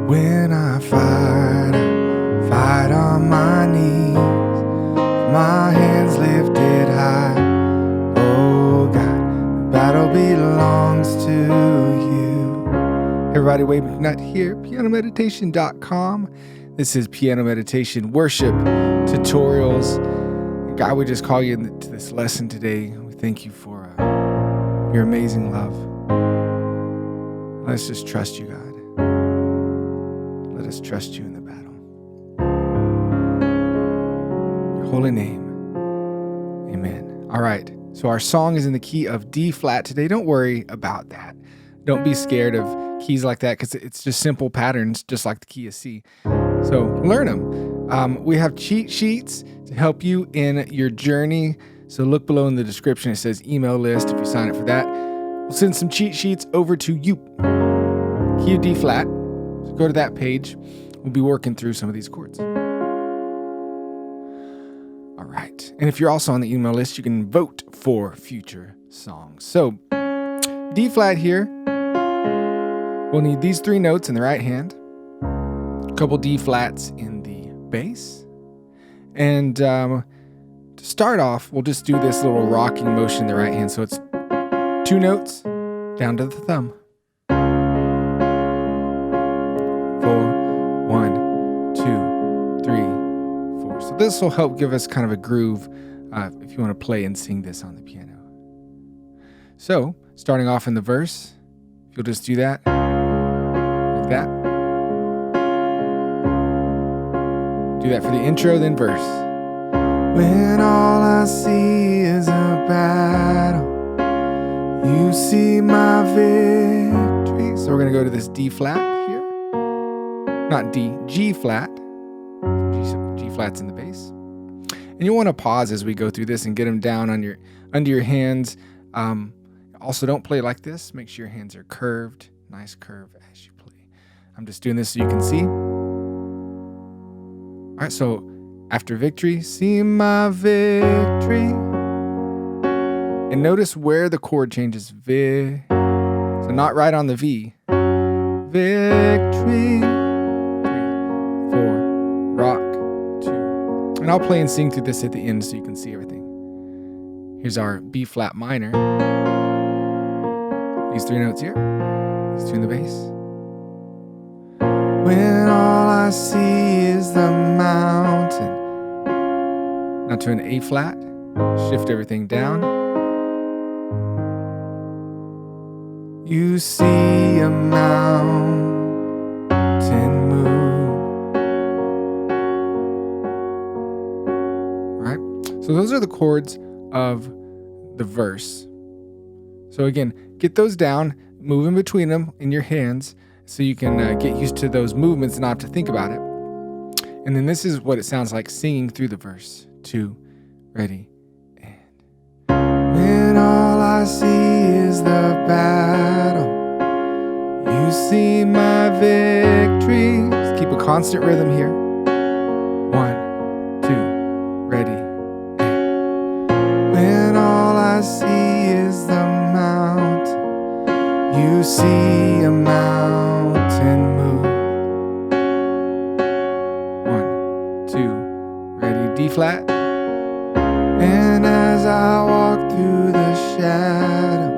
When I fight on my knees, my hands lifted high. Oh God, the battle belongs to you. Hey everybody, Wade McNutt here, pianomeditation.com. This is Piano Meditation Worship Tutorials. And God, we just call you into this lesson today. We thank you for your amazing love. Let's just trust you, God. Let us trust you in the battle. Your holy name. Amen. All right. So our song is in the key of D flat today. Don't worry about that. Don't be scared of keys like that because it's just simple patterns, just like the key of C. So learn them. We have cheat sheets to help you in your journey. So look below in the description. It says email list. If you sign up for that, we'll send some cheat sheets over to you. Key of D flat. So go to that page. We'll be working through some of these chords. All right. And if you're also on the email list, you can vote for future songs. So D flat here. We'll need these three notes in the right hand. A couple D flats in the bass. And to start off, we'll just do this little rocking motion in the right hand. So it's two notes down to the thumb. 4, 1, 2, 3, 4. So this will help give us kind of a groove if you want to play and sing this on the piano. So starting off in the verse, if you'll just do that, like that. Do that for the intro, then verse. When all I see is a battle, you see my victory. So we're going to go to this D flat here. Not D, G flat. G flat's in the bass. And you want to pause as we go through this and get them down on under your hands. Also, don't play like this. Make sure your hands are curved. Nice curve as you play. I'm just doing this so you can see. All right, so after victory, see my victory. And notice where the chord changes. So not right on the V. Victory. 3, 4, rock, 2. And I'll play and sing through this at the end so you can see everything. Here's our B flat minor. These three notes here. These two in the bass. When all I see is the mountain. Now to an A flat. Shift everything down. You see a mountain move. All right. So those are the chords of the verse. So again, get those down, move in between them in your hands so you can get used to those movements and not have to think about it. And then this is what it sounds like singing through the verse. 2, ready, and. When all I see is the battle, you see my victory. Just keep a constant rhythm here. 1, 2, ready, and. When all I see is the mountain, you see a mountain move. 1, 2, ready, D flat. And as I walk through the shadow,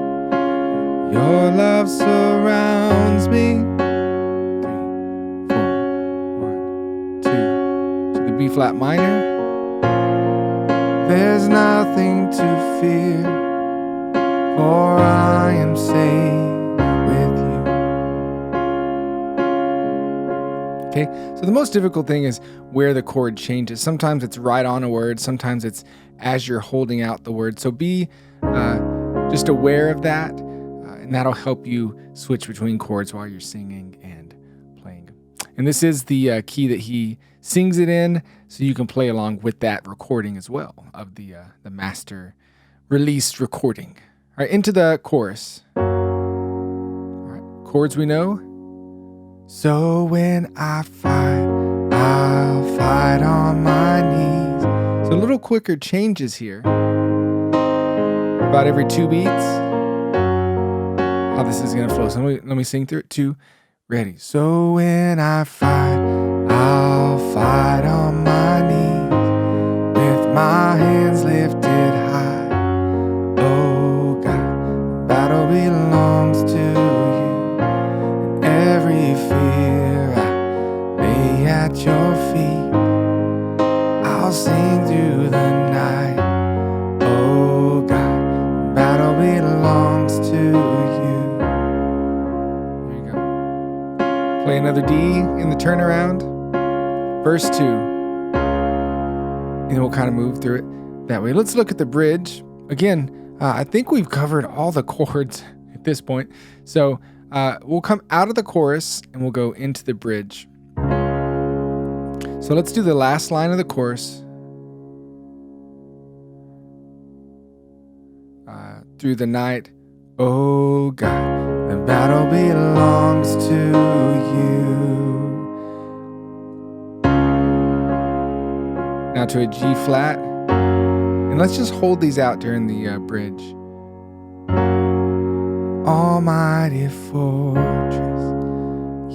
your love surrounds me. 3, 4, 1, 2. To the B flat minor. There's nothing to fear, for I am safe with you. Okay, so the most difficult thing is where the chord changes. Sometimes it's right on a word, sometimes it's as you're holding out the word. So be just aware of that, and that'll help you switch between chords while you're singing and playing. And this is the key that he sings it in, so you can play along with that recording as well of the master released recording. All right, into the chorus. All right, chords we know. So when I fight, I'll fight on my knees. So a little quicker changes here. About every 2 beats. How this is going to flow. So let me sing through it. 2, ready. So when I fight, I'll fight on my knees with my hands lifted high. Oh God, the battle belongs to you. And every fear I lay at your feet. I'll sing through the night. Oh God, the battle belongs to you. There you go. Play another D in the turnaround. Verse 2. And we'll kind of move through it that way. Let's look at the bridge. Again, I think we've covered all the chords at this point. So we'll come out of the chorus and we'll go into the bridge. So let's do the last line of the chorus. Through the night, oh God, the battle belongs to you. Now to a G flat. And let's just hold these out during the bridge. Almighty fortress,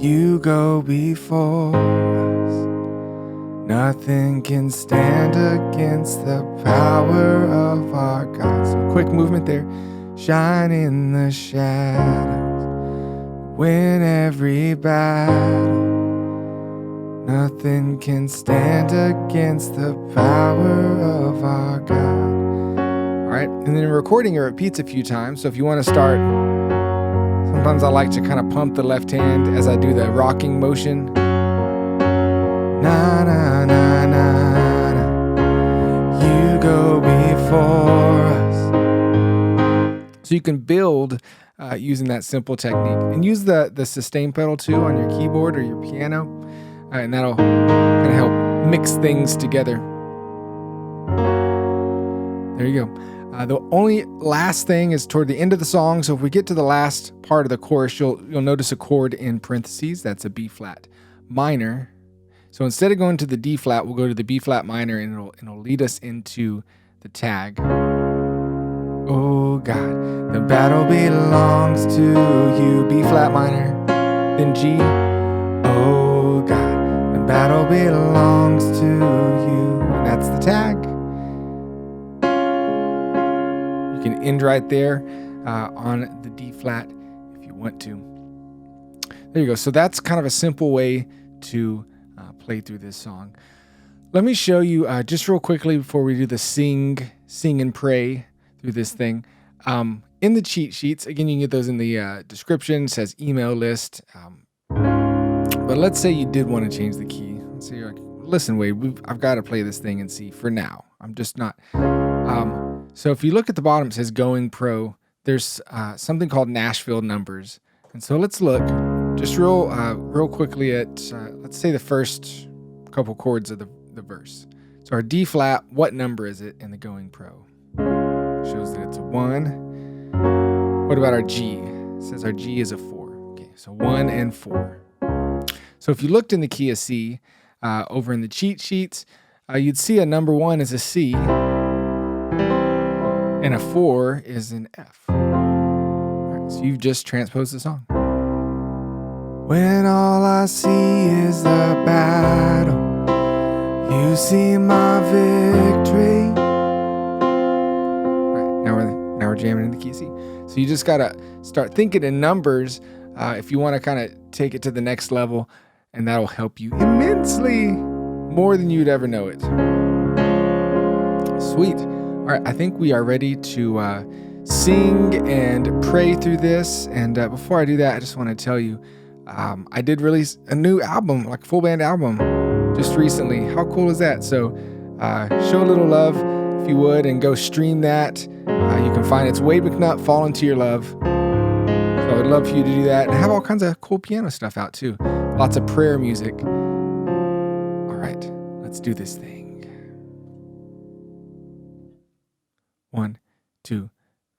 you go before us. Nothing can stand against the power of our God. Some quick movement there. Shine in the shadows, win every battle. Nothing can stand against the power of our God. All right, and then in recording it repeats a few times. So if you want to start, sometimes I like to kind of pump the left hand as I do the rocking motion. Na na na na na. You go before us. So you can build using that simple technique, and use the sustain pedal too on your keyboard or your piano, and that'll kind of help mix things together. There you go. The only last thing is toward the end of the song. So if we get to the last part of the chorus, you'll notice a chord in parentheses. That's a B flat minor. So instead of going to the D flat, we'll go to the B flat minor, and it'll lead us into the tag. Oh God, the battle belongs to you. B flat minor, then G. Oh God, the battle belongs to you. And that's the tag. You can end right there on the D flat if you want to. There you go. So that's kind of a simple way to play through this song. Let me show you just real quickly before we do the sing and pray through this thing. In the cheat sheets, again, you can get those in the description. It says email list. But let's say you did want to change the key. Let's say you're like, listen, Wade, I've got to play this thing in C for now. I'm just not. So if you look at the bottom, it says Going Pro. There's something called Nashville numbers. And so let's look just real quickly at, let's say, the first couple chords of the verse. So our D flat, what number is it in the Going Pro? Shows that it's a 1. What about our G? It says our G is a 4. Okay, so 1 and 4. So if you looked in the key of C, over in the cheat sheets, you'd see a number 1 is a C, and a 4 is an F. All right, so you've just transposed the song. When all I see is the battle, you see my victory. All right, now we're jamming in the key C. So you just gotta start thinking in numbers if you want to kind of take it to the next level, and that'll help you immensely, more than you'd ever know it. Sweet. All right, I think we are ready to sing and pray through this. And before I do that, I just want to tell you, I did release a new album, like a full band album, just recently. How cool is that? So show a little love if you would, and go stream that. You can find it's Wade McNutt, Fall Into Your Love. So I would love for you to do that, and have all kinds of cool piano stuff out too. Lots of prayer music. All right, let's do this thing. 1, 2,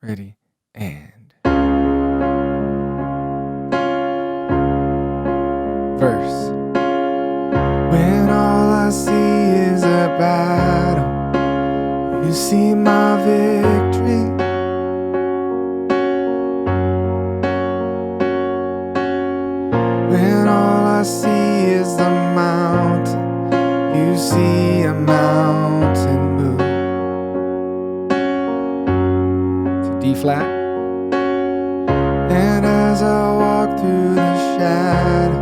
ready, and verse. When all I see is a battle, you see my victory. When I see is a mountain. You see a mountain move. To D flat. And as I walk through the shadow,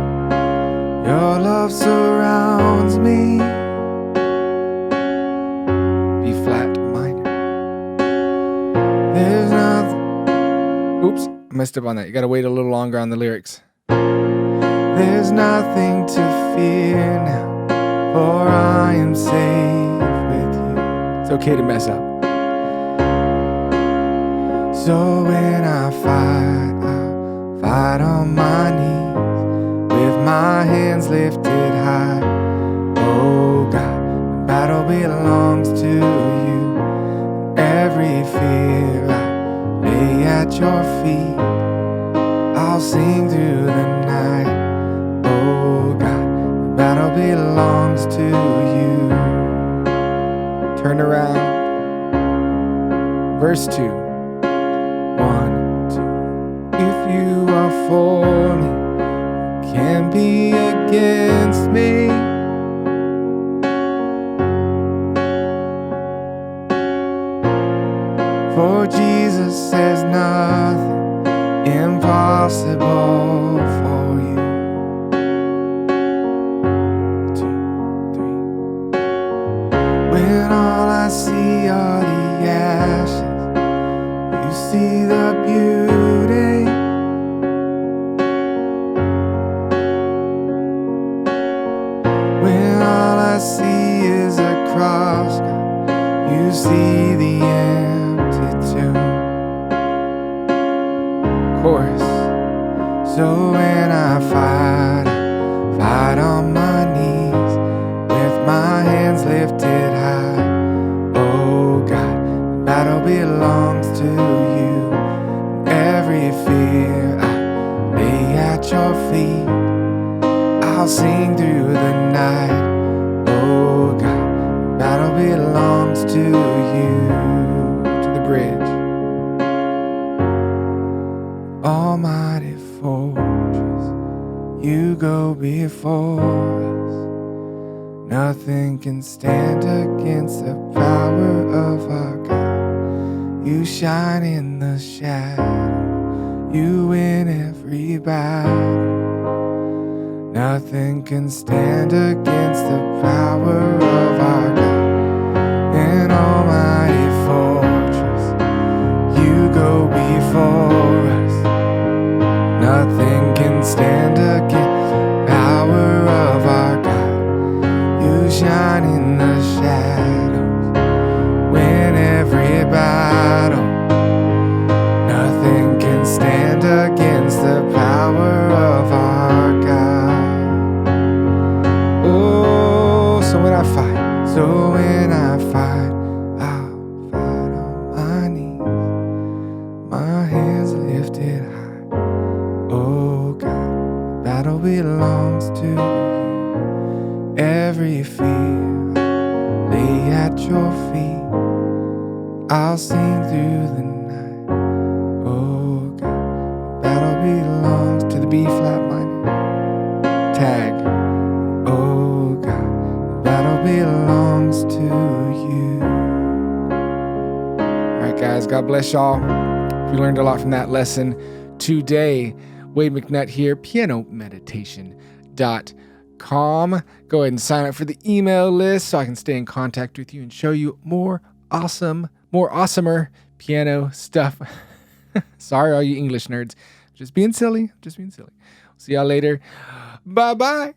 your love surrounds me. B flat minor. There's nothing. Oops, I messed up on that. You gotta wait a little longer on the lyrics. There's nothing to fear now, for I am safe with you. It's okay to mess up. So when I fight, I'll fight on my knees, with my hands lifted high. Oh God, the battle belongs to you. Every fear I lay at your feet. I'll sing through the night. Oh God, the battle belongs to you. Turn around. Verse 2. 1, 2. If you are for me, who can be against me? For Jesus says nothing impossible for you. 2, 3. When all I see are the ashes, you see the beauty. When all I see is a cross, you see the empty tomb. Chorus. So when I fight on my knees, with my hands lifted high. Oh God, the battle belongs to you. Every fear I lay at your feet. I'll sing through the night. Oh God, the battle belongs to you. To the bridge. Almighty fortress, you go before us. Nothing can stand against the power of our God. You shine in the shadow, you win every battle. Nothing can stand against the power of our God. An almighty fortress, you go before us. Nothing can stand against the power of our God. You shine in the shadows, win every battle. Nothing can stand against the power of our God. Oh, so when I fight, I'll fight on my knees, my hands lifted high. Oh God, the battle belongs to you. Every fear lay at your feet. I'll sing through the night. Oh God, the battle belongs to the B flat minor. Tag. Oh God, the battle belongs to you. All right, guys, God bless y'all. We learned a lot from that lesson today. Wade McNutt here, pianomeditation.com. Go ahead and sign up for the email list so I can stay in contact with you and show you more awesomer piano stuff. Sorry, all you English nerds. Just being silly. See y'all later. Bye-bye.